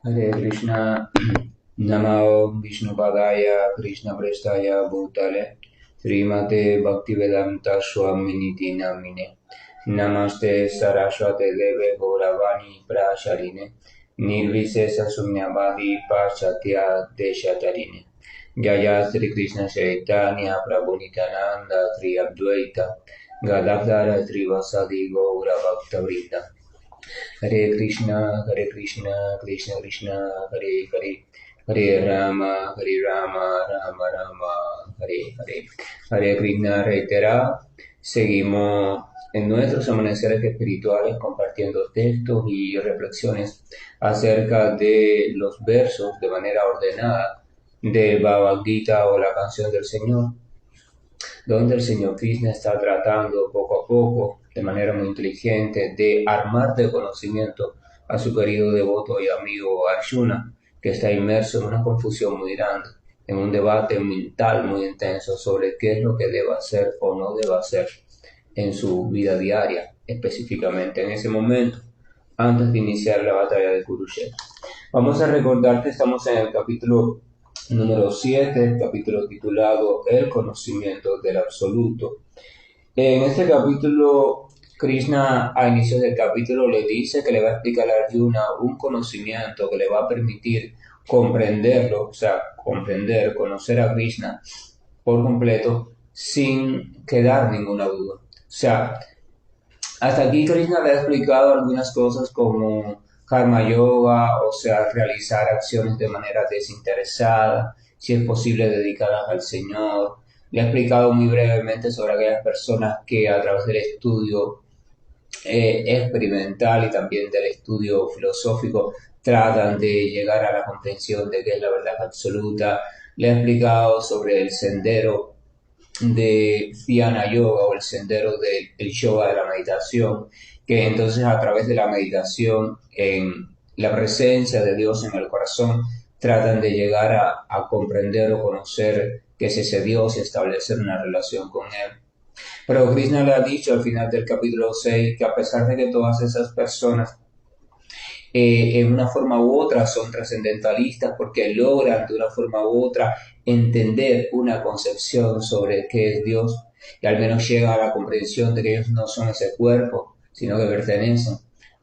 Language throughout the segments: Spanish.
Hare Krishna, Namo Vishnupadaya Krishna Prestaya Bhutale Srimate Bhaktivedanta Swamini Namine Namaste Saraswate Deve Gauravani Prasharine Nirvisesa Sunyavadi Pachatya Deshatarine Jaya Sri Krishna Chaitanya Prabhu Nityananda Sri Advaita Gadadhara Srivasadi Gaura Bhakta Hare Krishna, Krishna Krishna, Hare Hare, Hare Rama, Rama Rama, Hare Hare. Hare Krishna reitera, seguimos en nuestros amaneceres espirituales compartiendo textos y reflexiones acerca de los versos de manera ordenada del Bhagavad Gita o la canción del Señor, donde el señor Krishna está tratando poco a poco, de manera muy inteligente, de armar de conocimiento a su querido devoto y amigo Arjuna, que está inmerso en una confusión muy grande, en un debate mental muy intenso sobre qué es lo que debe hacer o no debe hacer en su vida diaria, específicamente en ese momento, antes de iniciar la batalla de Kurukshetra. Vamos a recordar que estamos en el capítulo número 7, capítulo titulado El conocimiento del absoluto. En este capítulo, Krishna a inicios del capítulo le dice que le va a explicar a Arjuna un conocimiento que le va a permitir comprenderlo, o sea, comprender, conocer a Krishna por completo sin quedar ninguna duda. O sea, hasta aquí Krishna le ha explicado algunas cosas como karma yoga, o sea, realizar acciones de manera desinteresada, si es posible dedicarlas al Señor. Le ha explicado muy brevemente sobre aquellas personas que a través del estudio experimental y también del estudio filosófico tratan de llegar a la comprensión de qué es la verdad absoluta. Le ha explicado sobre el sendero de Dhyana Yoga o el sendero del yoga de la meditación, que entonces a través de la meditación en la presencia de Dios en el corazón tratan de llegar a comprender o conocer qué es ese Dios y establecer una relación con Él. Pero Krishna le ha dicho al final del capítulo 6 que a pesar de que todas esas personas en una forma u otra son trascendentalistas porque logran de una forma u otra entender una concepción sobre qué es Dios y al menos llegan a la comprensión de que ellos no son ese cuerpo, sino que pertenecen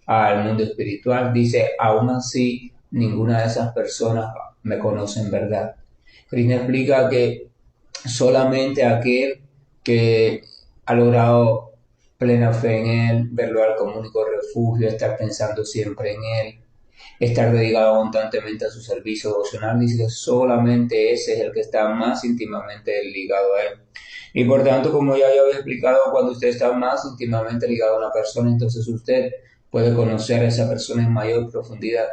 al mundo espiritual. Dice, aún así, ninguna de esas personas me conoce en verdad. Krishna explica que solamente aquel que ha logrado plena fe en Él, verlo al como único refugio, estar pensando siempre en Él, estar dedicado constantemente a su servicio devocional, dice que solamente ese es el que está más íntimamente ligado a Él. Y por tanto, como ya yo había explicado, cuando usted está más íntimamente ligado a una persona, entonces usted puede conocer a esa persona en mayor profundidad.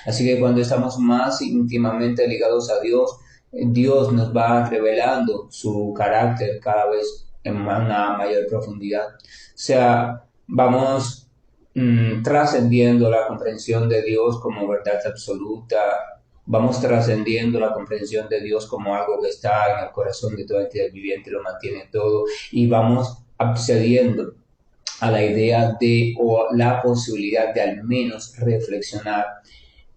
Así que cuando estamos más íntimamente ligados a Dios, Dios nos va revelando su carácter cada vez en una mayor profundidad. O sea, vamos trascendiendo la comprensión de Dios como verdad absoluta, vamos trascendiendo la comprensión de Dios como algo que está en el corazón de toda entidad viviente, lo mantiene todo, y vamos accediendo a la idea de o la posibilidad de al menos reflexionar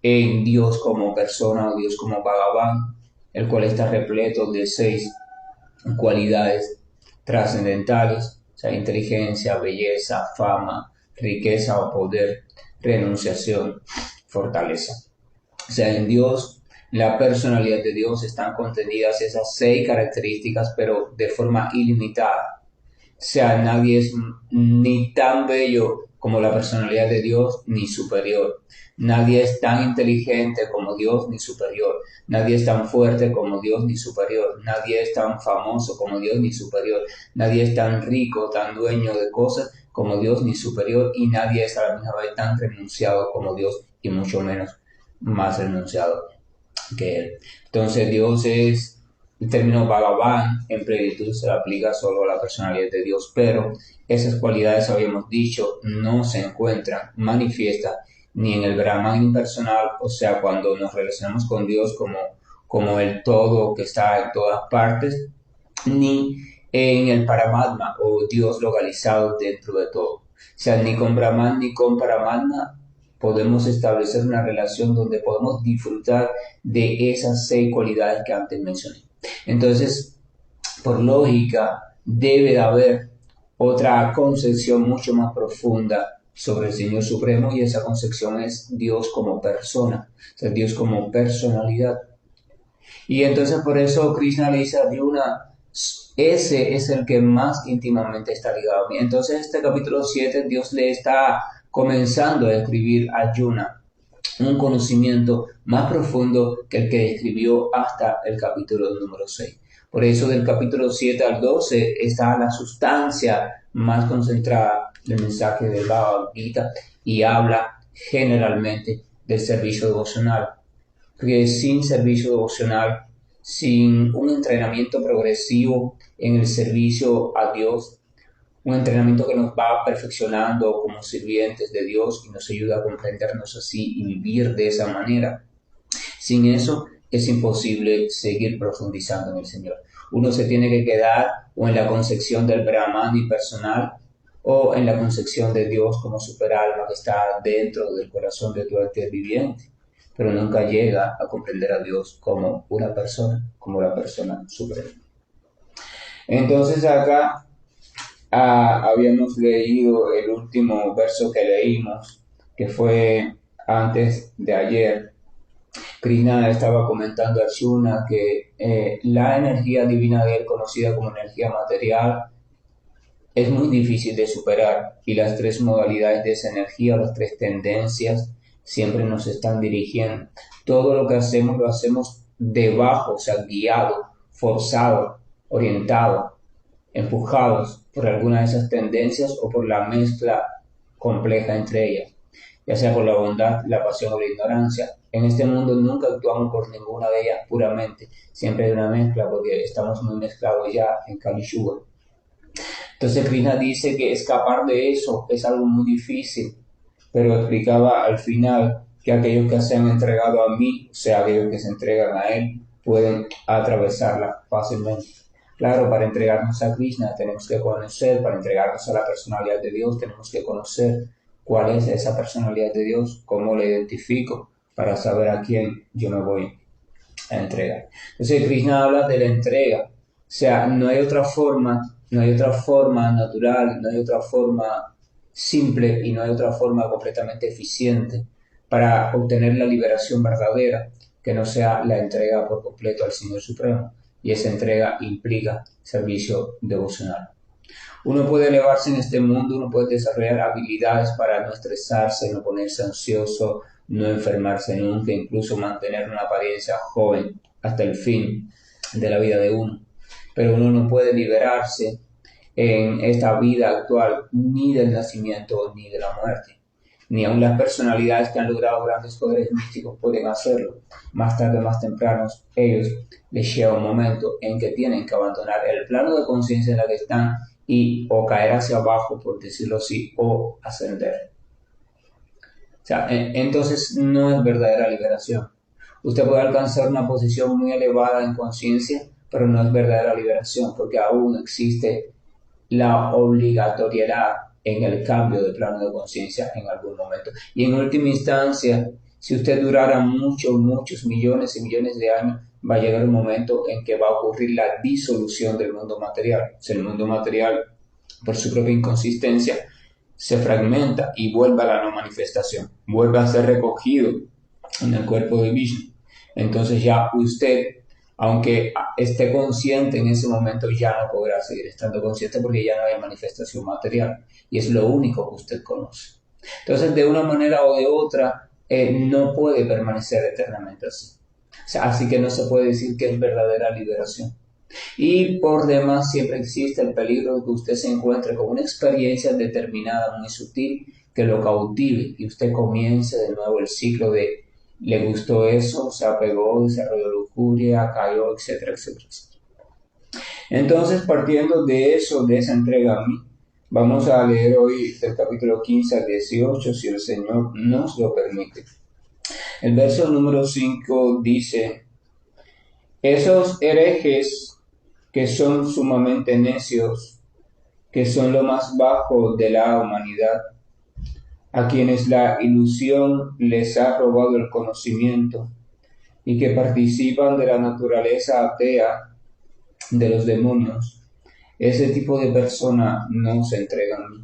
en Dios como persona o Dios como Bhagavan, el cual está repleto de 6 cualidades trascendentales, o sea, inteligencia, belleza, fama, riqueza o poder, renunciación, fortaleza. O sea, en Dios, la personalidad de Dios están contenidas esas 6 características, pero de forma ilimitada. O sea, nadie es ni tan bello como la personalidad de Dios, ni superior. Nadie es tan inteligente como Dios, ni superior. Nadie es tan fuerte como Dios, ni superior. Nadie es tan famoso como Dios, ni superior. Nadie es tan rico, tan dueño de cosas como Dios, ni superior. Y nadie es a la misma vez tan renunciado como Dios, y mucho menos más renunciado que Él. Entonces Dios es el término Bhagavan en plenitud se aplica solo a la personalidad de Dios, pero esas cualidades, habíamos dicho, no se encuentran manifiestas ni en el Brahman impersonal, o sea, cuando nos relacionamos con Dios como el todo que está en todas partes, ni en el Paramatma o Dios localizado dentro de todo. O sea, ni con Brahman ni con Paramatma podemos establecer una relación donde podemos disfrutar de esas 6 cualidades que antes mencioné. Entonces, por lógica, debe de haber otra concepción mucho más profunda sobre el Señor Supremo, y esa concepción es Dios como persona, o sea, Dios como personalidad. Y entonces por eso Krishna le dice a Arjuna, ese es el que más íntimamente está ligado a mí. Entonces este capítulo 7 Dios le está comenzando a escribir a Arjuna un conocimiento más profundo que el que describió hasta el capítulo número 6. Por eso del capítulo 7 al 12 está la sustancia más concentrada del mensaje del Bhagavad Gita, y habla generalmente del servicio devocional. Porque sin servicio devocional, sin un entrenamiento progresivo en el servicio a Dios, un entrenamiento que nos va perfeccionando como sirvientes de Dios y nos ayuda a comprendernos así y vivir de esa manera, sin eso es imposible seguir profundizando en el Señor. Uno se tiene que quedar o en la concepción del Brahman personal, o en la concepción de Dios como superalma que está dentro del corazón de todo aquel viviente, pero nunca llega a comprender a Dios como una persona, como la persona suprema. Entonces acá habíamos leído el último verso que leímos, que fue antes de ayer. Krishna estaba comentando a Arjuna que la energía divina de él, conocida como energía material, es muy difícil de superar, y las 3 modalidades de esa energía, las 3 tendencias, siempre nos están dirigiendo. Todo lo que hacemos lo hacemos debajo, o sea, guiado, forzado, orientado, empujados por alguna de esas tendencias o por la mezcla compleja entre ellas, ya sea por la bondad, la pasión o la ignorancia. En este mundo nunca actuamos por ninguna de ellas puramente, siempre hay una mezcla, porque estamos muy mezclados ya en Kali Yuga. Entonces Krishna dice que escapar de eso es algo muy difícil, pero explicaba al final que aquellos que se han entregado a mí, o sea, aquellos que se entregan a él, pueden atravesarla fácilmente. Claro, para entregarnos a Krishna tenemos que conocer, para entregarnos a la personalidad de Dios tenemos que conocer cuál es esa personalidad de Dios, cómo la identifico, para saber a quién yo me voy a entregar. Entonces Krishna habla de la entrega, o sea, no hay otra forma natural, no hay otra forma simple y no hay otra forma completamente eficiente para obtener la liberación verdadera que no sea la entrega por completo al Señor Supremo, y esa entrega implica servicio devocional. Uno puede elevarse en este mundo, uno puede desarrollar habilidades para no estresarse, no ponerse ansioso, no enfermarse nunca, incluso mantener una apariencia joven hasta el fin de la vida de uno. Pero uno no puede liberarse en esta vida actual ni del nacimiento ni de la muerte. Ni aun las personalidades que han logrado grandes poderes místicos pueden hacerlo. Más tarde o más temprano, ellos les llega un momento en que tienen que abandonar el plano de conciencia en el que están y o caer hacia abajo, por decirlo así, o ascender. O sea, entonces no es verdadera liberación. Usted puede alcanzar una posición muy elevada en conciencia, pero no es verdadera liberación, porque aún existe la obligatoriedad en el cambio de plano de conciencia en algún momento. Y en última instancia, si usted durara muchos millones y millones de años, va a llegar un momento en que va a ocurrir la disolución del mundo material. O sea, el mundo material, por su propia inconsistencia, se fragmenta y vuelve a la no manifestación, vuelve a ser recogido en el cuerpo de Vishnu. Entonces ya usted, aunque esté consciente en ese momento, ya no podrá seguir estando consciente, porque ya no hay manifestación material y es lo único que usted conoce. Entonces, de una manera o de otra, no puede permanecer eternamente así. O sea, así que no se puede decir que es verdadera liberación. Y por demás siempre existe el peligro de que usted se encuentre con una experiencia determinada, muy sutil, que lo cautive y usted comience de nuevo el ciclo de le gustó eso, se apegó, desarrolló lujuria, cayó, etcétera, etcétera, etcétera. Entonces, partiendo de eso, de esa entrega a mí, vamos a leer hoy del capítulo 15 al 18, si el Señor nos lo permite. El verso número 5 dice: esos herejes que son sumamente necios, que son lo más bajo de la humanidad, a quienes la ilusión les ha robado el conocimiento y que participan de la naturaleza atea de los demonios. Ese tipo de persona no se entrega a mí.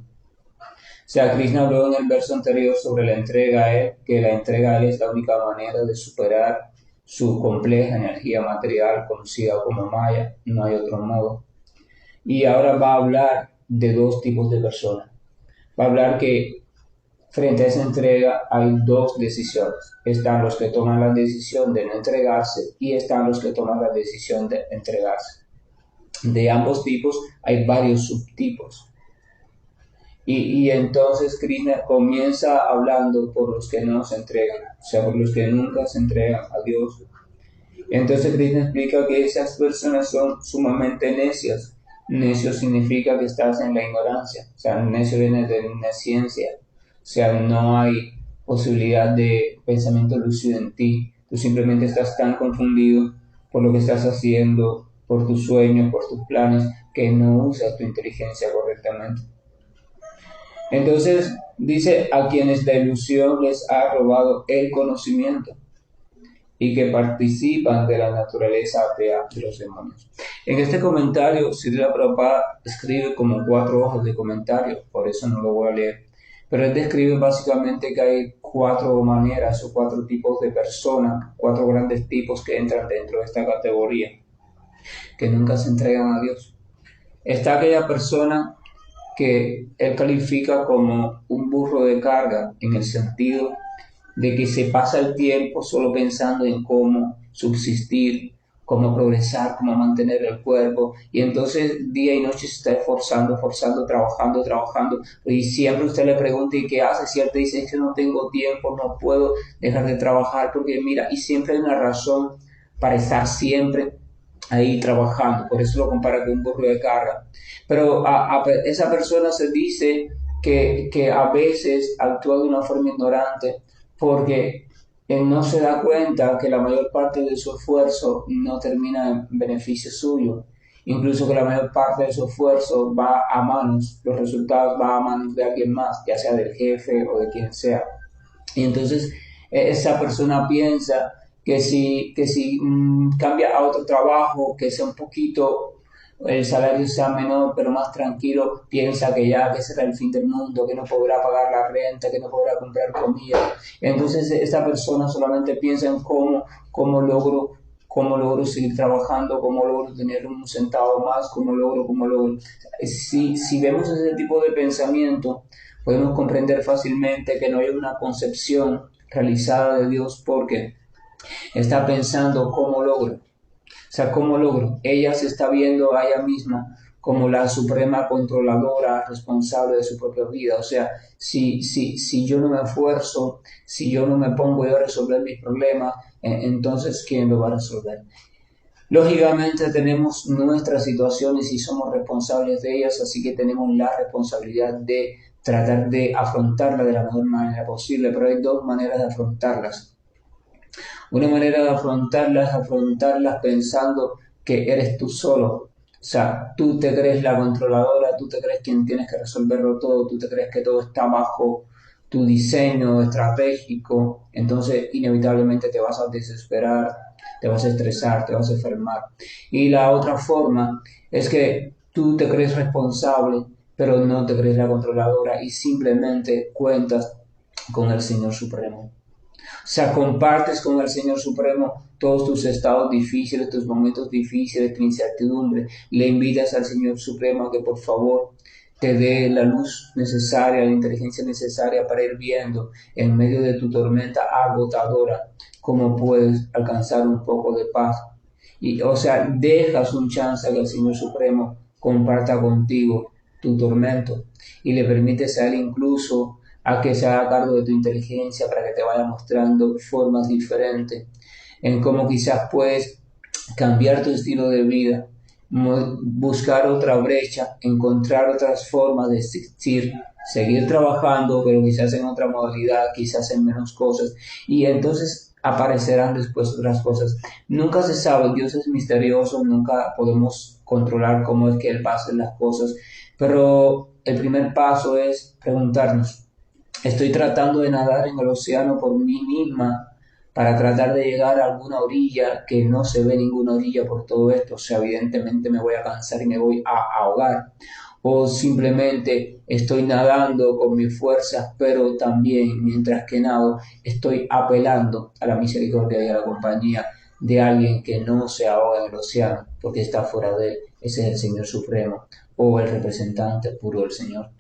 O sea, Krishna habló en el verso anterior sobre la entrega a él, que la entrega a él es la única manera de superar su compleja energía material conocida como Maya, no hay otro modo. Y ahora va a hablar de dos tipos de personas. Va a hablar que frente a esa entrega hay dos decisiones. Están los que toman la decisión de no entregarse y están los que toman la decisión de entregarse. De ambos tipos hay varios subtipos. Y entonces Krishna comienza hablando por los que no se entregan, o sea, por los que nunca se entregan a Dios. Entonces Krishna explica que esas personas son sumamente necias. Necio significa que estás en la ignorancia, o sea, necio viene de nesciencia, o sea, no hay posibilidad de pensamiento lúcido en ti. Tú simplemente estás tan confundido por lo que estás haciendo, por tus sueños, por tus planes, que no usas tu inteligencia correctamente. Entonces dice a quienes la ilusión les ha robado el conocimiento y que participan de la naturaleza atea de los demonios. En este comentario, Srila Prabhupada escribe como 4 hojas de comentario, por eso no lo voy a leer, pero él describe básicamente que hay 4 maneras o 4 tipos de personas, 4 grandes tipos que entran dentro de esta categoría, que nunca se entregan a Dios. Está aquella persona que él califica como un burro de carga, en el sentido de que se pasa el tiempo solo pensando en cómo subsistir, cómo progresar, cómo mantener el cuerpo, y entonces día y noche se está esforzando, trabajando, y siempre usted le pregunta ¿y qué hace? Si él te dice es que no tengo tiempo, no puedo dejar de trabajar, porque mira, y siempre hay una razón para estar siempre ahí trabajando, por eso lo compara con un burro de carga. Pero a esa persona se dice que a veces actúa de una forma ignorante porque no se da cuenta que la mayor parte de su esfuerzo no termina en beneficio suyo, incluso que la mayor parte de su esfuerzo va a manos, los resultados van a manos de alguien más, ya sea del jefe o de quien sea. Y entonces esa persona piensa que si cambia a otro trabajo, que sea un poquito, el salario sea menor, pero más tranquilo, piensa que ya que será el fin del mundo, que no podrá pagar la renta, que no podrá comprar comida. Entonces esta persona solamente piensa en cómo logro seguir trabajando, cómo logro tener un centavo más, cómo logro. Si vemos ese tipo de pensamiento, podemos comprender fácilmente que no hay una concepción realizada de Dios porque está pensando cómo logro. O sea, ¿cómo logro? Ella se está viendo a ella misma como la suprema controladora responsable de su propia vida. O sea, si yo no me esfuerzo, si yo no me pongo a resolver mis problemas, entonces ¿quién lo va a resolver? Lógicamente tenemos nuestras situaciones y somos responsables de ellas, así que tenemos la responsabilidad de tratar de afrontarlas de la mejor manera posible, pero hay dos maneras de afrontarlas. Una manera de afrontarlas es afrontarlas pensando que eres tú solo. O sea, tú te crees la controladora, tú te crees quien tienes que resolverlo todo, tú te crees que todo está bajo tu diseño estratégico, entonces inevitablemente te vas a desesperar, te vas a estresar, te vas a enfermar. Y la otra forma es que tú te crees responsable, pero no te crees la controladora y simplemente cuentas con el Señor Supremo. O sea, compartes con el Señor Supremo todos tus estados difíciles, tus momentos difíciles, tu incertidumbre. Le invitas al Señor Supremo a que por favor te dé la luz necesaria, la inteligencia necesaria para ir viendo en medio de tu tormenta agotadora cómo puedes alcanzar un poco de paz. Y, o sea, dejas un chance a que el Señor Supremo comparta contigo tu tormento y le permites a Él incluso a que se haga cargo de tu inteligencia para que te vaya mostrando formas diferentes en cómo quizás puedes cambiar tu estilo de vida, buscar otra brecha, encontrar otras formas de existir, seguir trabajando, pero quizás en otra modalidad, quizás en menos cosas, y entonces aparecerán después otras cosas. Nunca se sabe, Dios es misterioso, nunca podemos controlar cómo es que Él pasa las cosas, pero el primer paso es preguntarnos, Estoy tratando de nadar en el océano por mí misma para tratar de llegar a alguna orilla que no se ve ninguna orilla por todo esto. O sea, evidentemente me voy a cansar y me voy a ahogar. O simplemente estoy nadando con mis fuerzas, pero también mientras que nado estoy apelando a la misericordia y a la compañía de alguien que no se ahoga en el océano porque está fuera de él. Ese es el Señor Supremo o el representante puro del Señor.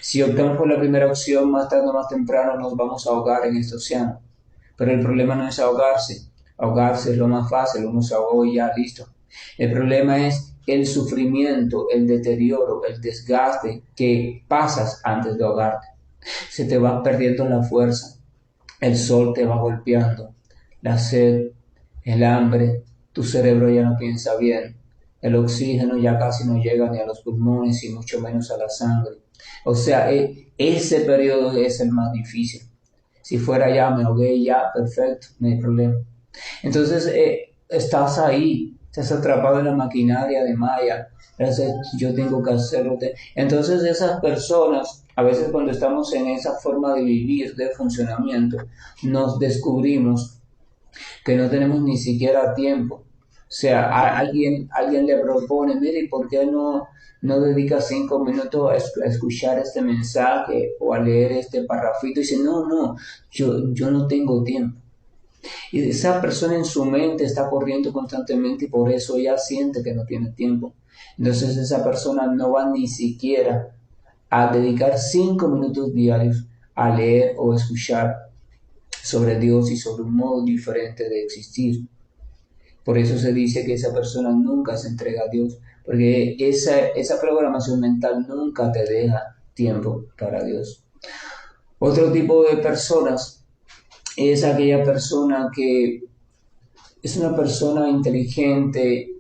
Si optamos por la primera opción, más tarde o más temprano nos vamos a ahogar en este océano. Pero el problema no es ahogarse. Ahogarse es lo más fácil, uno se ahogó y ya, listo. El problema es el sufrimiento, el deterioro, el desgaste que pasas antes de ahogarte. Se te va perdiendo la fuerza, el sol te va golpeando, la sed, el hambre, tu cerebro ya no piensa bien, el oxígeno ya casi no llega ni a los pulmones y mucho menos a la sangre. O sea, ese periodo es el más difícil. Si fuera ya, me ahogué ya, perfecto, no hay problema. Entonces, estás ahí, estás atrapado en la maquinaria de Maya. Entonces, yo tengo que hacerlo. Entonces, esas personas, a veces cuando estamos en esa forma de vivir, de funcionamiento, nos descubrimos que no tenemos ni siquiera tiempo. O sea, alguien le propone, mire, ¿y por qué no dedica 5 minutos a escuchar este mensaje o a leer este parrafito? Y dice, no, yo no tengo tiempo. Y esa persona en su mente está corriendo constantemente y por eso ella siente que no tiene tiempo. Entonces esa persona no va ni siquiera a dedicar 5 minutos diarios a leer o escuchar sobre Dios y sobre un modo diferente de existir. Por eso se dice que esa persona nunca se entrega a Dios, porque esa programación mental nunca te deja tiempo para Dios. Otro tipo de personas es aquella persona que es una persona inteligente,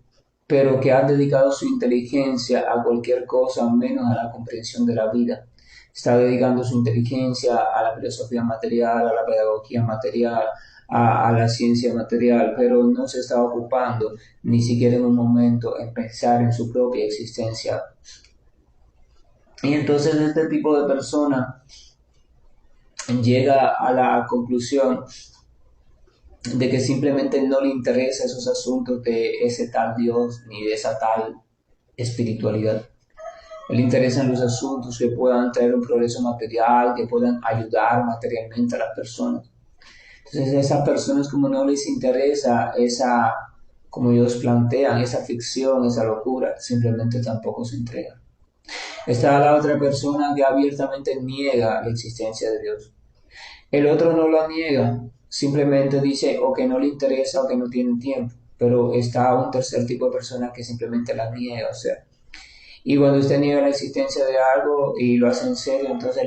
pero que ha dedicado su inteligencia a cualquier cosa menos a la comprensión de la vida. Está dedicando su inteligencia a la filosofía material, a la pedagogía material, a la ciencia material, pero no se está ocupando ni siquiera en un momento en pensar en su propia existencia. Y entonces este tipo de persona llega a la conclusión de que simplemente no le interesa esos asuntos de ese tal Dios ni de esa tal espiritualidad. Le interesan los asuntos que puedan traer un progreso material, que puedan ayudar materialmente a las personas. Entonces a esas personas, como no les interesa esa, como ellos plantean, esa ficción, esa locura, simplemente tampoco se entregan. Está la otra persona que abiertamente niega la existencia de Dios. El otro no la niega, simplemente dice o que no le interesa o que no tiene tiempo. Pero está un tercer tipo de persona que simplemente la niega, o sea. Y cuando usted niega la existencia de algo y lo hace en serio, entonces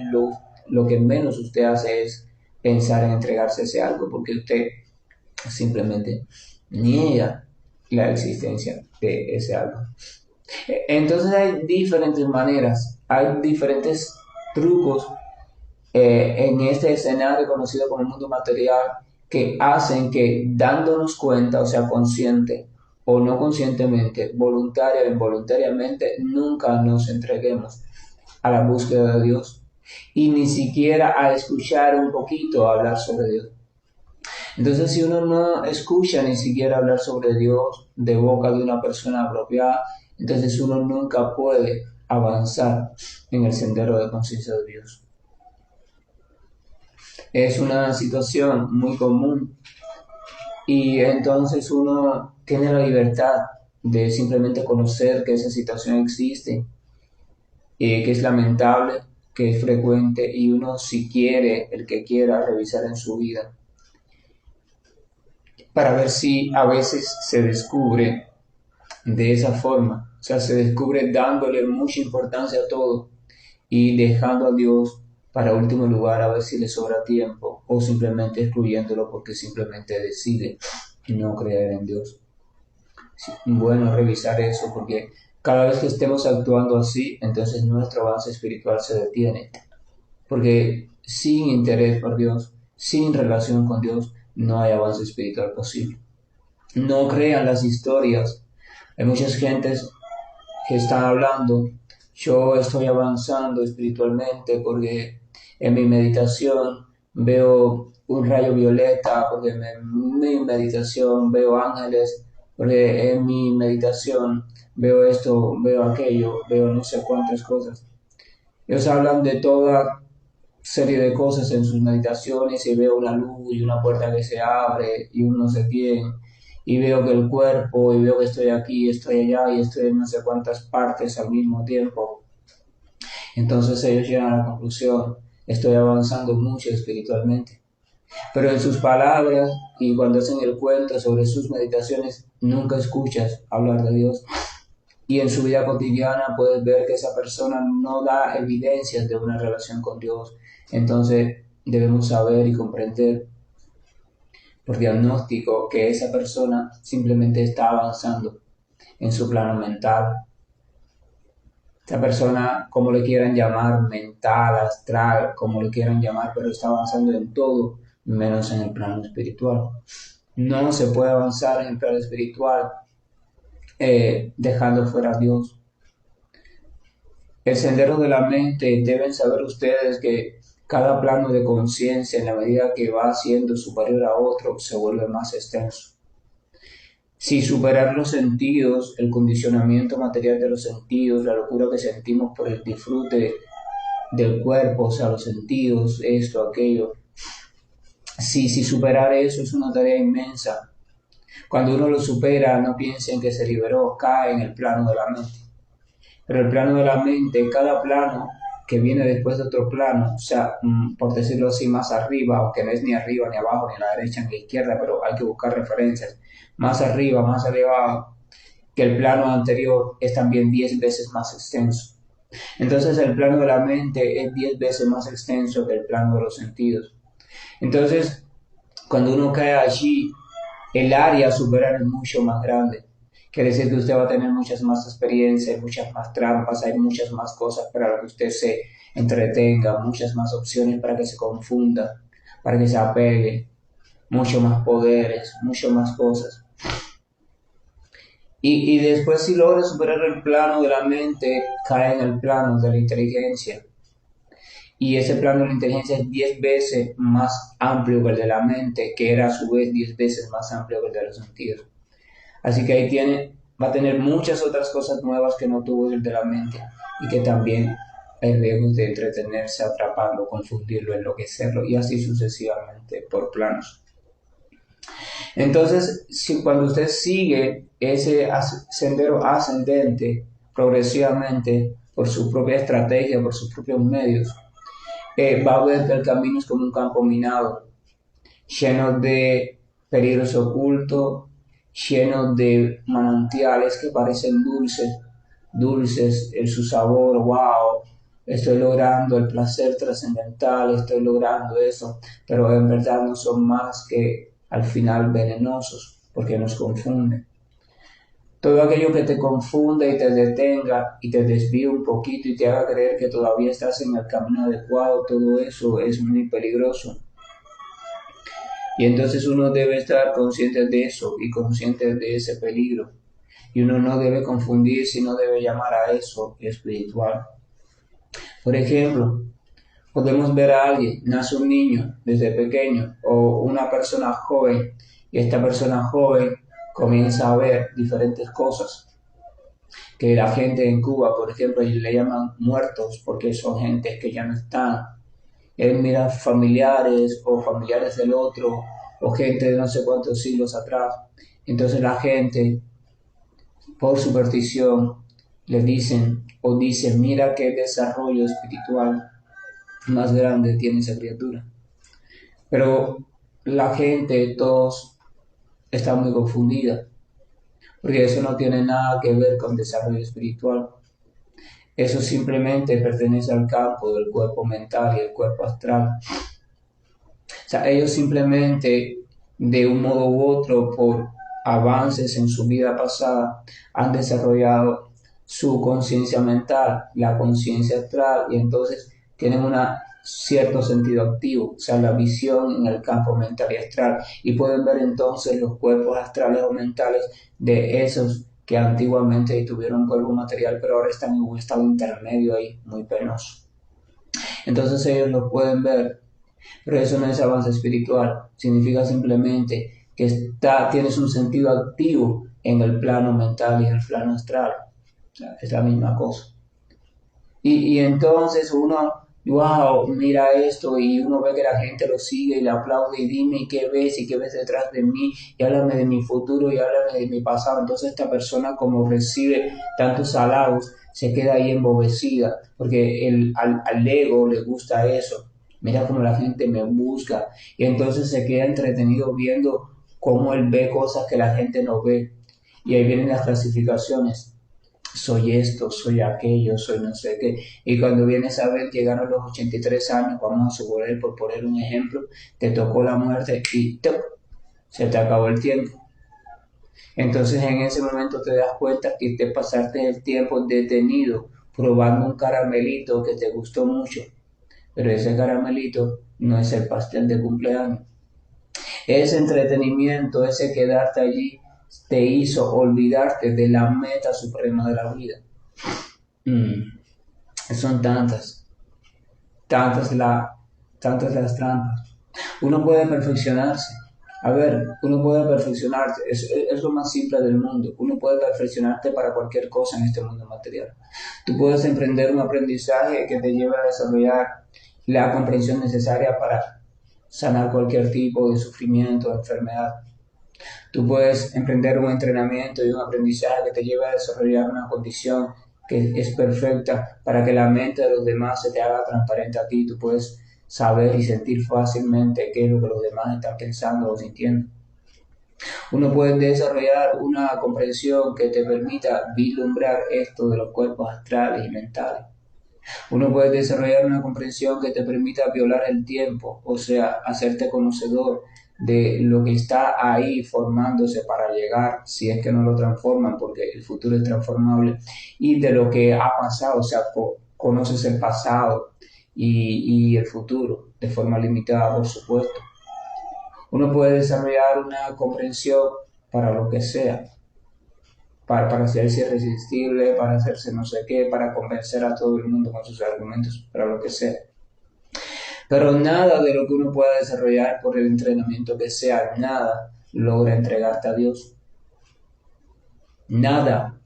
lo que menos usted hace es pensar en entregarse a ese algo, porque usted simplemente niega la existencia de ese algo. Entonces hay diferentes maneras, hay diferentes trucos en este escenario conocido como el mundo material que hacen que dándonos cuenta, o sea, consciente o no conscientemente, voluntaria o involuntariamente, nunca nos entreguemos a la búsqueda de Dios y ni siquiera a escuchar un poquito hablar sobre Dios. Entonces, si uno no escucha ni siquiera hablar sobre Dios de boca de una persona apropiada, entonces uno nunca puede avanzar en el sendero de conciencia de Dios. Es una situación muy común y entonces uno tiene la libertad de simplemente conocer que esa situación existe, que es lamentable, que es frecuente y uno si quiere, el que quiera, revisar en su vida para ver si a veces se descubre de esa forma, o sea, se descubre dándole mucha importancia a todo y dejando a Dios para último lugar a ver si le sobra tiempo o simplemente excluyéndolo porque simplemente decide no creer en Dios. Sí, bueno revisar eso porque cada vez que estemos actuando así, entonces nuestro avance espiritual se detiene. Porque sin interés por Dios, sin relación con Dios, no hay avance espiritual posible. No crean las historias. Hay muchas gentes que están hablando, yo estoy avanzando espiritualmente porque En mi meditación veo un rayo violeta, porque en mi meditación veo ángeles, porque en mi meditación veo esto, veo aquello, veo no sé cuántas cosas. Ellos hablan de toda serie de cosas en sus meditaciones y veo una luz y una puerta que se abre y un no sé quién y veo que el cuerpo y veo que estoy aquí, estoy allá y estoy en no sé cuántas partes al mismo tiempo. Entonces ellos llegan a la conclusión, estoy avanzando mucho espiritualmente. Pero en sus palabras y cuando hacen el cuento sobre sus meditaciones, nunca escuchas hablar de Dios. Y en su vida cotidiana puedes ver que esa persona no da evidencias de una relación con Dios. Entonces debemos saber y comprender por diagnóstico que esa persona simplemente está avanzando en su plano mental. Esta persona, como le quieran llamar, mental, astral, como le quieran llamar, pero está avanzando en todo, menos en el plano espiritual. No se puede avanzar en el plano espiritual dejando fuera a Dios. El sendero de la mente, deben saber ustedes que cada plano de conciencia, en la medida que va siendo superior a otro, se vuelve más extenso. Si superar los sentidos, el condicionamiento material de los sentidos, la locura que sentimos por el disfrute del cuerpo, o sea, los sentidos, esto, aquello, si superar eso es una tarea inmensa. Cuando uno lo supera, no piensen que se liberó, cae en el plano de la mente. Pero el plano de la mente, cada plano que viene después de otro plano, o sea, por decirlo así, más arriba, aunque no es ni arriba, ni abajo, ni a la derecha, ni a la izquierda, pero hay que buscar referencias, más arriba, más elevado, que el plano anterior es también 10 veces más extenso. Entonces el plano de la mente es 10 veces más extenso que el plano de los sentidos. Entonces, cuando uno cae allí, el área a superar es mucho más grande. Quiere decir que usted va a tener muchas más experiencias, muchas más trampas, hay muchas más cosas para las que usted se entretenga, muchas más opciones para que se confunda, para que se apegue, mucho más poderes, mucho más cosas. Y después si logra superar el plano de la mente, cae en el plano de la inteligencia. Y ese plano de la inteligencia es 10 veces más amplio que el de la mente, que era a su vez 10 veces más amplio que el de los sentidos. Así que ahí va a tener muchas otras cosas nuevas que no tuvo el de la mente y que también hay riesgos de entretenerse, atraparlo, confundirlo, enloquecerlo y así sucesivamente por planos. Entonces, si cuando usted sigue ese sendero ascendente progresivamente por su propia estrategia, por sus propios medios, va a ver que el camino es como un campo minado, lleno de peligros ocultos, lleno de manantiales que parecen dulces, dulces en su sabor, wow, estoy logrando el placer trascendental, estoy logrando eso, pero en verdad no son más que al final venenosos, porque nos confunden. Todo aquello que te confunda y te detenga y te desvíe un poquito y te haga creer que todavía estás en el camino adecuado, todo eso es muy peligroso. Y entonces uno debe estar consciente de eso y consciente de ese peligro. Y uno no debe confundirse y no debe llamar a eso espiritual. Por ejemplo, podemos ver a alguien, nace un niño desde pequeño o una persona joven y esta persona joven comienza a ver diferentes cosas que la gente en Cuba, por ejemplo, le llaman muertos porque son gentes que ya no están. Él mira familiares o familiares del otro o gente de no sé cuántos siglos atrás. Entonces la gente, por superstición, le dicen o dicen, mira qué desarrollo espiritual más grande tiene esa criatura. Pero la gente, todos, está muy confundida, porque eso no tiene nada que ver con desarrollo espiritual. Eso simplemente pertenece al campo del cuerpo mental y el cuerpo astral. O sea, ellos simplemente, de un modo u otro, por avances en su vida pasada, han desarrollado su conciencia mental, la conciencia astral, y entonces tienen un cierto sentido activo, o sea, la visión en el campo mental y astral, y pueden ver entonces los cuerpos astrales o mentales de esos que antiguamente tuvieron cuerpo material, pero ahora están en un estado intermedio ahí, muy penoso. Entonces ellos lo pueden ver, pero eso no es avance espiritual, significa simplemente que tienes un sentido activo en el plano mental y en el plano astral. O sea, es la misma cosa. Y entonces uno, wow, mira esto y uno ve que la gente lo sigue y le aplaude y dime y qué ves detrás de mí y háblame de mi futuro y háblame de mi pasado. Entonces esta persona como recibe tantos halagos se queda ahí embobecida porque al ego le gusta eso. Mira cómo la gente me busca y entonces se queda entretenido viendo cómo él ve cosas que la gente no ve. Y ahí vienen las clasificaciones, soy esto, soy aquello, soy no sé qué. Y cuando vienes a ver, llegaron los 83 años, vamos a suponer, por poner un ejemplo, te tocó la muerte y ¡tuc! Se te acabó el tiempo. Entonces en ese momento te das cuenta que te pasaste el tiempo detenido probando un caramelito que te gustó mucho, pero ese caramelito no es el pastel de cumpleaños. Ese entretenimiento, ese quedarte allí, te hizo olvidarte de la meta suprema de la vida. Mm. Son tantas, la, tantas las trampas. Uno puede perfeccionarse. A ver, uno puede perfeccionarse. Es lo más simple del mundo. Uno puede perfeccionarte para cualquier cosa en este mundo material. Tú puedes emprender un aprendizaje que te lleve a desarrollar la comprensión necesaria para sanar cualquier tipo de sufrimiento o enfermedad. Tú puedes emprender un entrenamiento y un aprendizaje que te lleve a desarrollar una condición que es perfecta para que la mente de los demás se te haga transparente a ti. Tú puedes saber y sentir fácilmente qué es lo que los demás están pensando o sintiendo. Uno puede desarrollar una comprensión que te permita vislumbrar esto de los cuerpos astrales y mentales. Uno puede desarrollar una comprensión que te permita violar el tiempo, o sea, hacerte conocedor de lo que está ahí formándose para llegar, si es que no lo transforman, porque el futuro es transformable, y de lo que ha pasado, o sea, conoces el pasado y el futuro de forma limitada, por supuesto. Uno puede desarrollar una comprensión para lo que sea, para hacerse irresistible, para hacerse no sé qué, para convencer a todo el mundo con sus argumentos, para lo que sea. Pero nada de lo que uno pueda desarrollar por el entrenamiento que sea, nada logra entregarte a Dios. Nada.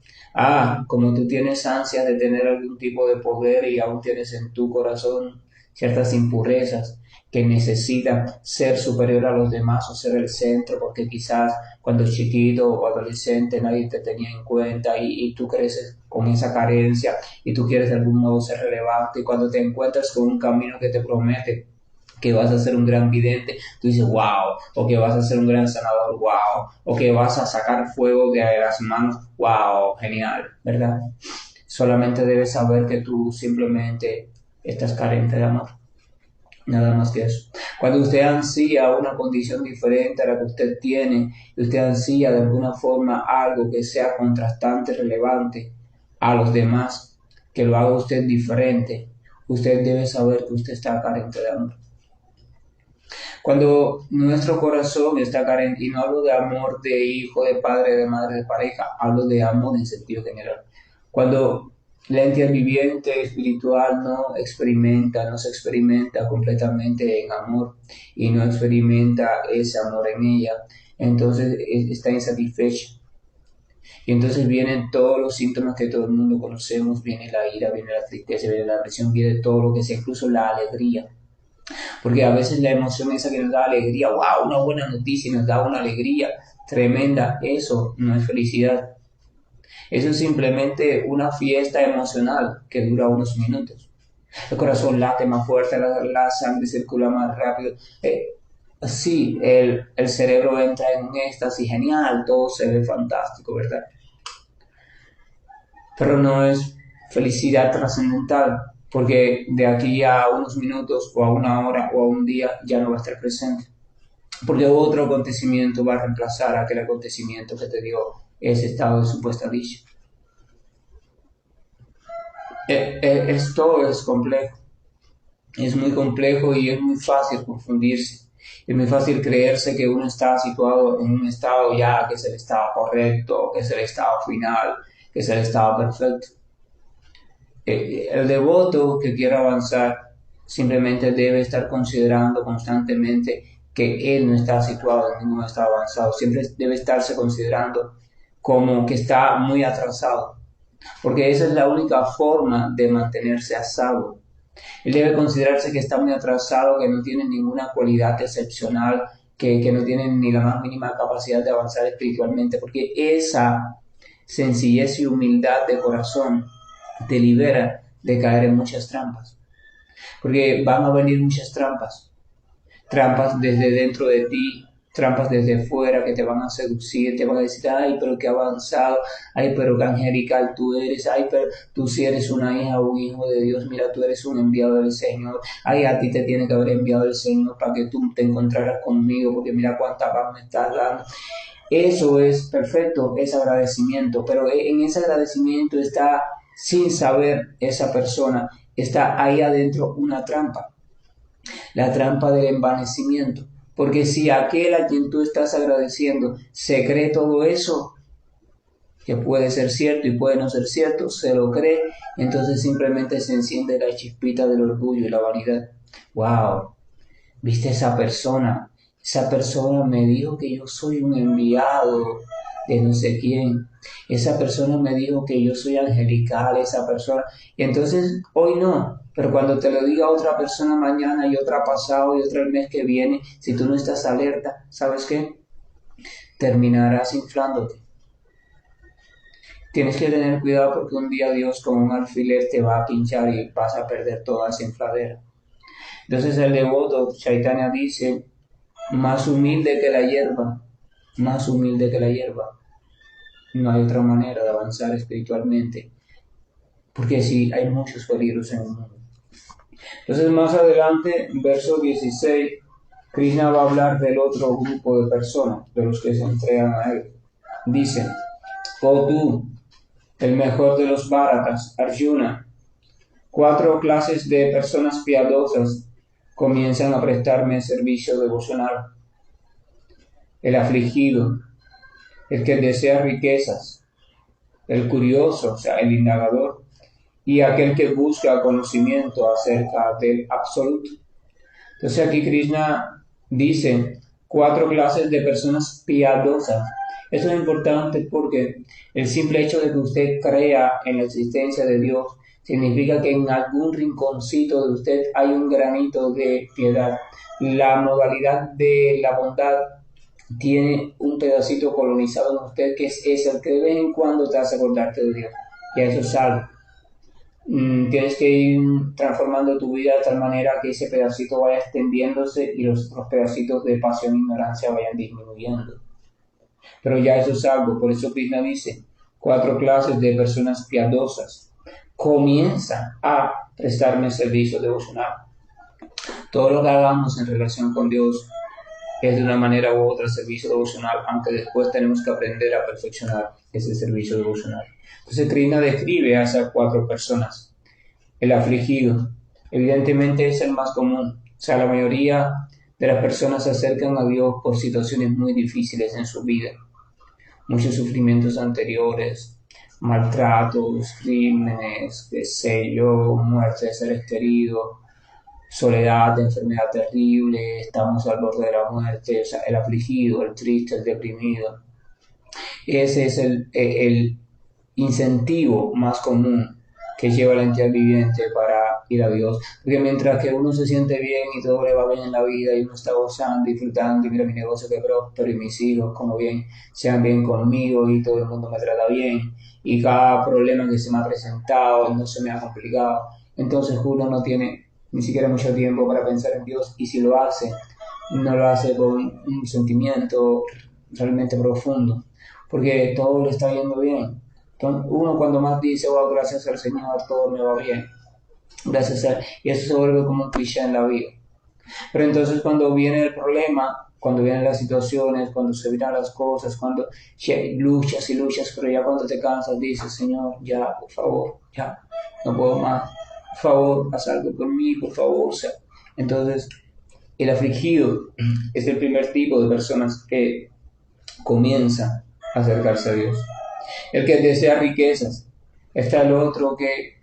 Como tú tienes ansias de tener algún tipo de poder y aún tienes en tu corazón ciertas impurezas que necesitan ser superior a los demás o ser el centro, porque quizás cuando chiquito o adolescente nadie te tenía en cuenta y tú creces con esa carencia y tú quieres de algún modo ser relevante y cuando te encuentras con un camino que te promete que vas a ser un gran vidente, tú dices, wow, o que vas a ser un gran sanador, wow, o que vas a sacar fuego de las manos, wow, genial, ¿verdad? Solamente debes saber que tú simplemente estás carente de amor, nada más que eso. Cuando usted ansía una condición diferente a la que usted tiene, y usted ansía de alguna forma algo que sea contrastante, relevante a los demás, que lo haga usted diferente, usted debe saber que usted está carente de amor. Cuando nuestro corazón está carente, y no hablo de amor de hijo, de padre, de madre, de pareja, hablo de amor en sentido general. Cuando la entidad viviente espiritual no se experimenta completamente en amor y no experimenta ese amor en ella, entonces está insatisfecha. Y entonces vienen todos los síntomas que todo el mundo conocemos, viene la ira, viene la tristeza, viene la depresión, viene todo lo que sea, incluso la alegría. Porque a veces la emoción esa que nos da alegría, wow, una buena noticia nos da una alegría tremenda, eso no es felicidad. Eso es simplemente una fiesta emocional que dura unos minutos. El corazón late más fuerte, la sangre circula más rápido. Sí, el cerebro entra en un éxtasis genial, todo se ve fantástico, ¿verdad? Pero no es felicidad trascendental, porque de aquí a unos minutos o a una hora o a un día ya no va a estar presente, porque otro acontecimiento va a reemplazar a aquel acontecimiento que te dio ese estado de supuesta dicha. Esto es complejo, es muy complejo y es muy fácil confundirse. Es muy fácil creerse que uno está situado en un estado ya que es el estado correcto, que es el estado final, que es el estado perfecto. El devoto que quiera avanzar simplemente debe estar considerando constantemente que él no está situado en ningún estado avanzado, siempre debe estarse considerando como que está muy atrasado, porque esa es la única forma de mantenerse a salvo. Él debe considerarse que está muy atrasado, que no tiene ninguna cualidad excepcional, que no tiene ni la más mínima capacidad de avanzar espiritualmente, porque esa sencillez y humildad de corazón te libera de caer en muchas trampas, porque van a venir muchas trampas, trampas desde dentro de ti, trampas desde fuera que te van a seducir, te van a decir, ay, pero qué avanzado, ay, pero qué angelical tú eres, ay, pero tú sí eres una hija o un hijo de Dios, mira, tú eres un enviado del Señor, ay, a ti te tiene que haber enviado el Señor para que tú te encontraras conmigo, porque mira cuánta paz me estás dando. Eso es perfecto, es agradecimiento, pero en ese agradecimiento está, sin saber esa persona, está ahí adentro una trampa, la trampa del envanecimiento. Porque si aquel a quien tú estás agradeciendo se cree todo eso, que puede ser cierto y puede no ser cierto, se lo cree, entonces simplemente se enciende la chispita del orgullo y la vanidad. ¡Wow! ¿Viste esa persona? Esa persona me dijo que yo soy un enviado de no sé quién. Esa persona me dijo que yo soy angelical, esa persona. Y entonces hoy no, pero cuando te lo diga otra persona mañana y otra pasado y otra el mes que viene, si tú no estás alerta, ¿sabes qué? Terminarás inflándote. Tienes que tener cuidado porque un día Dios con un alfiler te va a pinchar y vas a perder toda esa infladera. Entonces el devoto Chaitanya dice, más humilde que la hierba, más humilde que la hierba. No hay otra manera de avanzar espiritualmente, porque sí, hay muchos peligros en el mundo. Entonces más adelante, verso 16, Krishna va a hablar del otro grupo de personas, de los que se entregan a él. Dice, oh tú, el mejor de los Bharatas, Arjuna, 4 clases de personas piadosas comienzan a prestarme servicio devocional. El afligido, el que desea riquezas, el curioso, o sea, el indagador, y aquel que busca conocimiento acerca del absoluto. Entonces aquí Krishna dice 4 clases de personas piadosas. Esto es importante porque el simple hecho de que usted crea en la existencia de Dios significa que en algún rinconcito de usted hay un granito de piedad. La modalidad de la bondad tiene un pedacito colonizado en usted que es ese, que de vez en cuando te hace acordarte de Dios. Y eso es algo. Tienes que ir transformando tu vida de tal manera que ese pedacito vaya extendiéndose y los otros pedacitos de pasión e ignorancia vayan disminuyendo. Pero ya eso es algo, por eso Krishna dice, 4 clases de personas piadosas comienzan a prestarme servicio devocional. Todo lo que hagamos en relación con Dios es de una manera u otra servicio devocional, aunque después tenemos que aprender a perfeccionar ese servicio devocional. Entonces Krishna describe a esas 4 personas. El afligido, evidentemente es el más común. O sea, la mayoría de las personas se acercan a Dios por situaciones muy difíciles en su vida. Muchos sufrimientos anteriores, maltratos, crímenes, qué sé yo, muerte de seres queridos, soledad, enfermedad terrible, estamos al borde de la muerte, o sea, el afligido, el triste, el deprimido. Ese es el incentivo más común que lleva la entidad viviente para ir a Dios. Porque mientras que uno se siente bien y todo le va bien en la vida y uno está gozando, disfrutando, y mira mi negocio que próspero y mis hijos como bien, sean bien conmigo y todo el mundo me trata bien y cada problema que se me ha presentado no se me ha complicado, entonces uno no tiene ni siquiera mucho tiempo para pensar en Dios, y si lo hace, no lo hace con un sentimiento realmente profundo, porque todo le está yendo bien. Entonces, uno cuando más dice, oh, gracias al Señor, todo me va bien, gracias a él, y eso se vuelve como un cliché en la vida. Pero entonces cuando viene el problema, cuando vienen las situaciones, cuando se vienen las cosas, cuando luchas y luchas, pero ya cuando te cansas, dices, Señor, ya, por favor, ya, no puedo más, por favor, haz algo por mí, por favor. O sea, entonces, el afligido es el primer tipo de personas que comienza a acercarse a Dios. El que desea riquezas, está el otro que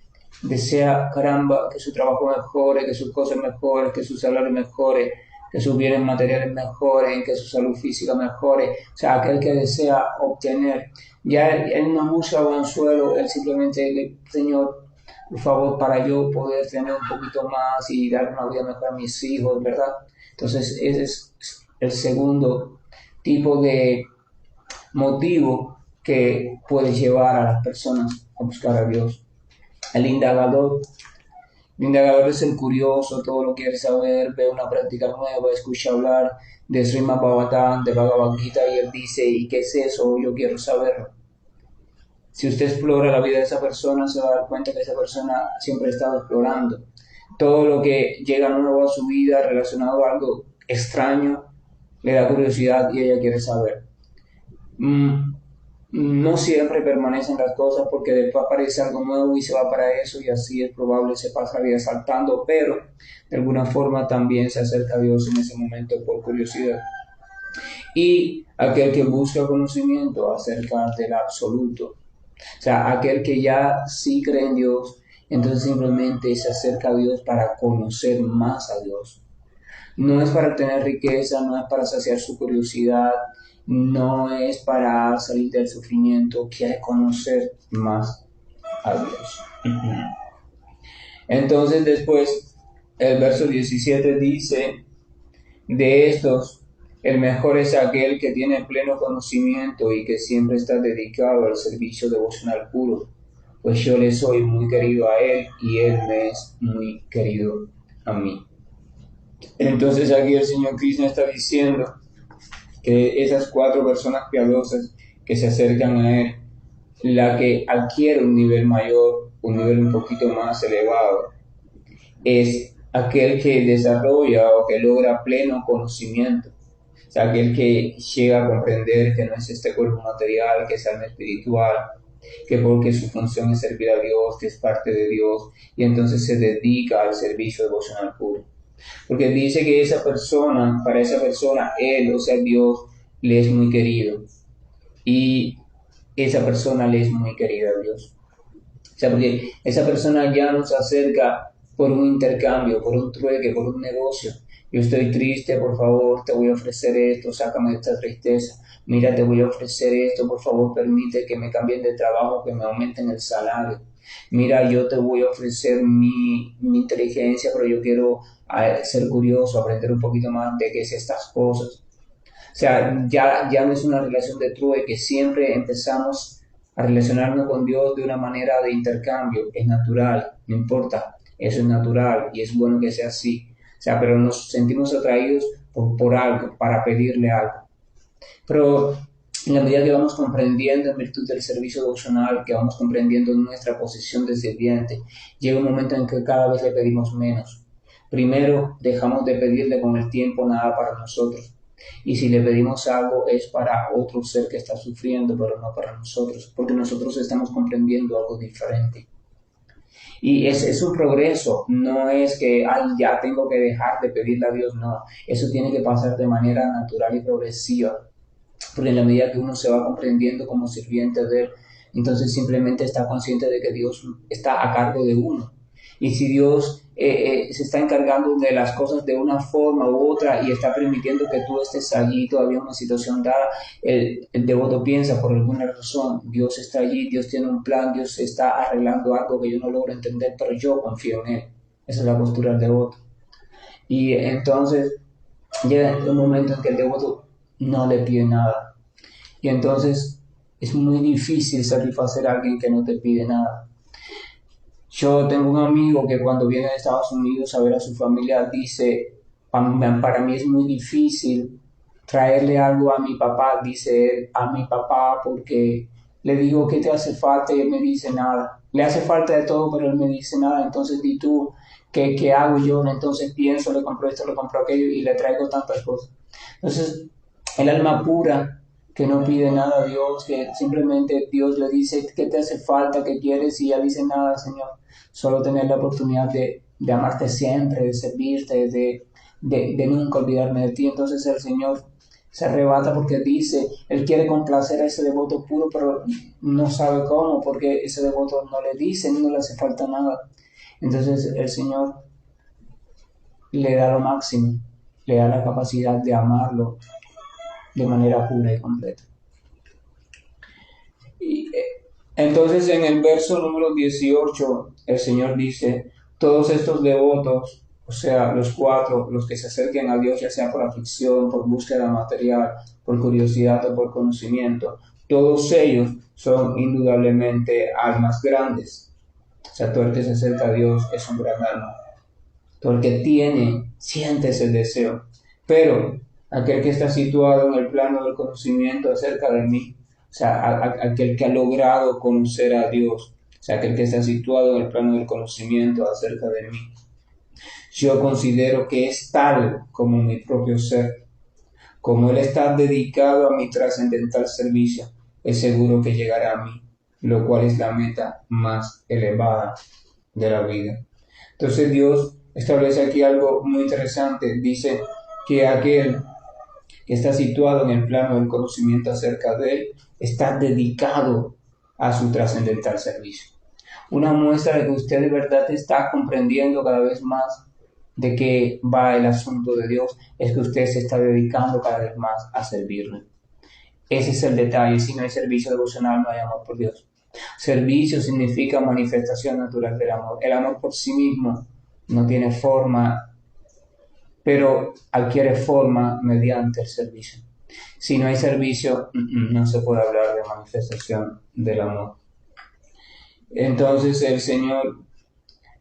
desea, caramba, que su trabajo mejore, que sus cosas mejoren, que su salario mejore, que sus bienes materiales mejoren, que su salud física mejore. O sea, aquel que desea obtener. Ya él no busca consuelo, él simplemente le, Señor, por favor, para yo poder tener un poquito más y dar una vida mejor a mis hijos, ¿verdad? Entonces, ese es el segundo tipo de motivo que puede llevar a las personas a buscar a Dios. El indagador. El indagador es el curioso, todo lo quiere saber, ve una práctica nueva, escucha hablar de Srimad Bhagavatam, de Bhagavad Gita y él dice, ¿y qué es eso? Yo quiero saberlo. Si usted explora la vida de esa persona, se va a dar cuenta que esa persona siempre ha estado explorando. Todo lo que llega nuevo a su vida relacionado a algo extraño, le da curiosidad y ella quiere saber. No siempre permanecen las cosas porque después aparece algo nuevo y se va para eso y así es probable se pasa la vida saltando, pero de alguna forma también se acerca a Dios en ese momento por curiosidad. Y aquel que busca conocimiento acerca del absoluto, o sea, aquel que ya sí cree en Dios, entonces simplemente se acerca a Dios para conocer más a Dios. No es para tener riqueza, no es para saciar su curiosidad, no es para salir del sufrimiento, quiere conocer más a Dios. Entonces después, el verso 17 dice, de estos, el mejor es aquel que tiene pleno conocimiento y que siempre está dedicado al servicio devocional puro, pues yo le soy muy querido a él y él me es muy querido a mí. Entonces aquí el Señor Krishna está diciendo que esas 4 personas piadosas que se acercan a Él, la que adquiere un nivel mayor, un nivel un poquito más elevado, es aquel que desarrolla o que logra pleno conocimiento. O sea, aquel que llega a comprender que no es este cuerpo material, que es alma espiritual, que porque su función es servir a Dios, que es parte de Dios, y entonces se dedica al servicio devocional puro. Porque dice que esa persona, para esa persona, Él, o sea, Dios, le es muy querido. Y esa persona le es muy querida a Dios. O sea, porque esa persona ya nos acerca por un intercambio, por un trueque, por un negocio. Yo estoy triste, por favor, te voy a ofrecer esto, sácame de esta tristeza. Mira, te voy a ofrecer esto, por favor, permite que me cambien de trabajo, que me aumenten el salario. Mira, yo te voy a ofrecer mi inteligencia, pero yo quiero ser curioso, aprender un poquito más de qué es estas cosas. O sea, ya no es una relación de trueque, siempre empezamos a relacionarnos con Dios de una manera de intercambio, es natural, no importa, eso es natural y es bueno que sea así. O sea, pero nos sentimos atraídos por algo, para pedirle algo. Pero en la medida que vamos comprendiendo en virtud del servicio devocional, que vamos comprendiendo nuestra posición de sirviente, llega un momento en que cada vez le pedimos menos. Primero, dejamos de pedirle con el tiempo nada para nosotros. Y si le pedimos algo es para otro ser que está sufriendo, pero no para nosotros, porque nosotros estamos comprendiendo algo diferente. Y es un progreso, no es que ay, ya tengo que dejar de pedirle a Dios, no, eso tiene que pasar de manera natural y progresiva, porque en la medida que uno se va comprendiendo como sirviente de Él, entonces simplemente está consciente de que Dios está a cargo de uno. Y si Dios se está encargando de las cosas de una forma u otra y está permitiendo que tú estés allí todavía en una situación dada, el devoto piensa por alguna razón, Dios está allí, Dios tiene un plan, Dios está arreglando algo que yo no logro entender, pero yo confío en Él. Esa es la postura del devoto. Y entonces llega un momento en que el devoto no le pide nada. Y entonces es muy difícil satisfacer a alguien que no te pide nada. Yo tengo un amigo que cuando viene de Estados Unidos a ver a su familia dice, para mí es muy difícil traerle algo a mi papá, dice él, a mi papá porque le digo qué te hace falta y él me dice nada. Le hace falta de todo, pero él me dice nada. Entonces di tú, ¿qué hago yo? Entonces pienso, le compro esto, le compro aquello y le traigo tantas cosas. Entonces, el alma pura que no pide nada a Dios, que simplemente Dios le dice qué te hace falta, qué quieres y ya dice nada, Señor. Solo tener la oportunidad de amarte siempre, de servirte, de nunca olvidarme de ti. Entonces el Señor Se arrebata porque dice, él quiere complacer a ese devoto puro, pero no sabe cómo, porque ese devoto no le dice, no le hace falta nada. Entonces el Señor le da lo máximo, le da la capacidad de amarlo de manera pura y completa. Y, entonces en el verso número 18, el Señor dice, todos estos devotos, o sea, los cuatro, los que se acerquen a Dios, ya sea por aflicción, por búsqueda material, por curiosidad o por conocimiento, todos ellos son indudablemente almas grandes. O sea, todo el que se acerca a Dios es un gran alma. Todo el que siente ese deseo. Pero aquel que está situado en el plano del conocimiento acerca de mí, o sea, aquel que ha logrado conocer a Dios, o sea, aquel que está situado en el plano del conocimiento acerca de mí, yo considero que es tal como mi propio ser. Como Él está dedicado a mi trascendental servicio, es seguro que llegará a mí, lo cual es la meta más elevada de la vida. Entonces Dios establece aquí algo muy interesante. Dice que aquel que está situado en el plano del conocimiento acerca de Él está dedicado a su trascendental servicio. Una muestra de que usted de verdad está comprendiendo cada vez más de qué va el asunto de Dios es que usted se está dedicando cada vez más a servirle. Ese es el detalle. Si no hay servicio devocional, no hay amor por Dios. Servicio significa manifestación natural del amor. El amor por sí mismo no tiene forma, pero adquiere forma mediante el servicio. Si no hay servicio, no se puede hablar de manifestación del amor. Entonces el Señor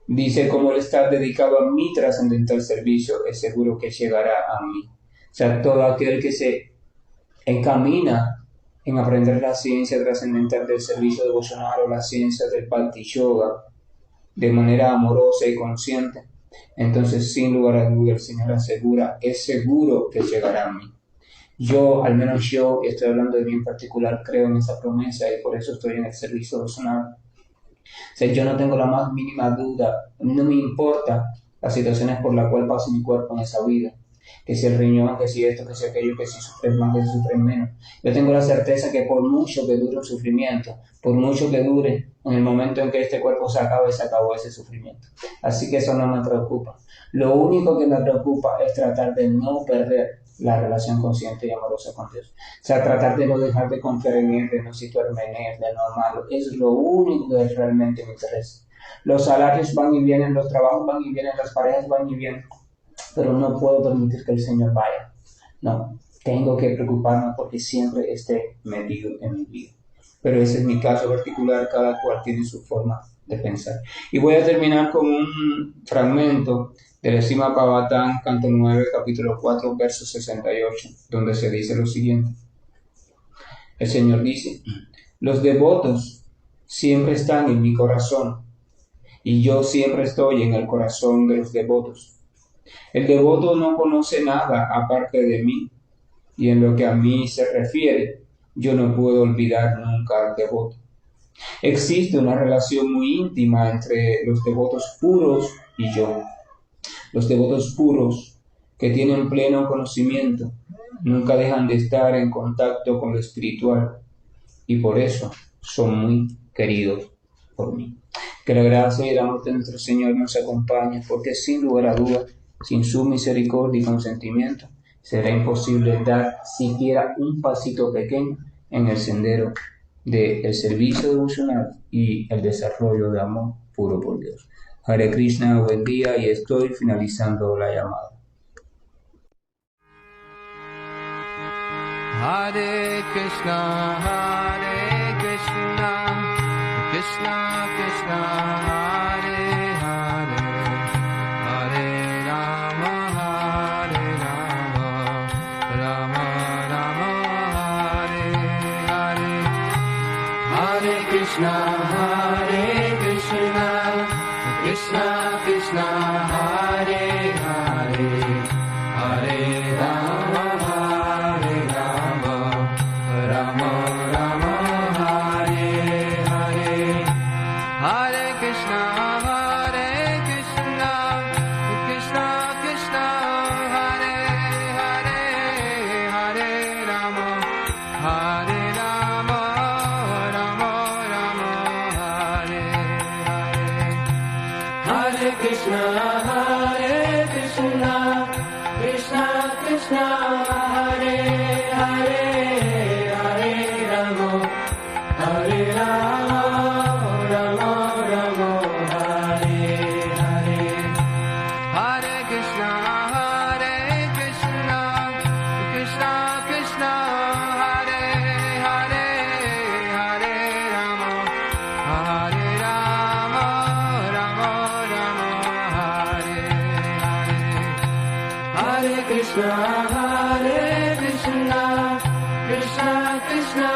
dice, como Él está dedicado a mi trascendental servicio, es seguro que llegará a mí. O sea, todo aquel que se encamina en aprender la ciencia trascendental del servicio devocional o la ciencia del Bhakti Yoga de manera amorosa y consciente, entonces sin lugar a duda el Señor asegura, es seguro que llegará a mí. Yo, al menos yo, y estoy hablando de mí en particular, creo en esa promesa y por eso estoy en el servicio devocional. O sea, yo no tengo la más mínima duda, no me importa las situaciones por las cuales pasa mi cuerpo en esa vida, que si el riñón, que si esto, que si aquello, que si sufres más, que si sufres menos. Yo tengo la certeza que por mucho que dure un sufrimiento, por mucho que dure, en el momento en que este cuerpo se acabe, se acabó ese sufrimiento. Así que eso no me preocupa. Lo único que me preocupa es tratar de no perder la relación consciente y amorosa con Dios. O sea, tratar de no dejar de confiar en Él, de no situarme en Él, de no amarlo. Es lo único que realmente me interesa. Los salarios van y vienen, los trabajos van y vienen, las parejas van y vienen, pero no puedo permitir que el Señor vaya. No, tengo que preocuparme porque siempre esté metido en mi vida. Pero ese es mi caso particular, cada cual tiene su forma de pensar. Y voy a terminar con un fragmento del Srimad Bhagavatam, canto 9, capítulo 4, verso 68, donde se dice lo siguiente. El Señor dice, los devotos siempre están en mi corazón, y yo siempre estoy en el corazón de los devotos. El devoto no conoce nada aparte de mí, y en lo que a mí se refiere, yo no puedo olvidar nunca al devoto. Existe una relación muy íntima entre los devotos puros y yo. Los devotos puros, que tienen pleno conocimiento, nunca dejan de estar en contacto con lo espiritual, y por eso son muy queridos por mí. Que la gracia y el amor de nuestro Señor nos acompañe, porque sin lugar a dudas, sin su misericordia y consentimiento, será imposible dar siquiera un pasito pequeño en el sendero del servicio devocional y el desarrollo de amor puro por Dios. Hare Krishna, buen día, y estoy finalizando la llamada. Hare Krishna, Krishna Krishna, Hare Hare, Hare Rama, Rama Rama, Hare Hare. Hare Krishna, Krishna Krishna, Hare Hare, Hare Rama, Rama Rama, Hare Hare. Hare Krishna, Krishna Krishna, Hare Hare, Hare Hare Rama, Rama Rama, Hare Hare. Hare Krishna, Krishna Krishna, Hare Hare, Hare Rama, Hare Rama, Rama Rama, Hare Hare. Hare Krishna, Krishna Krishna, Hare Hare, Hare Rama, Hare Rama, Rama Rama, Hare Hare. Hare Krishna, Krishna Krishna,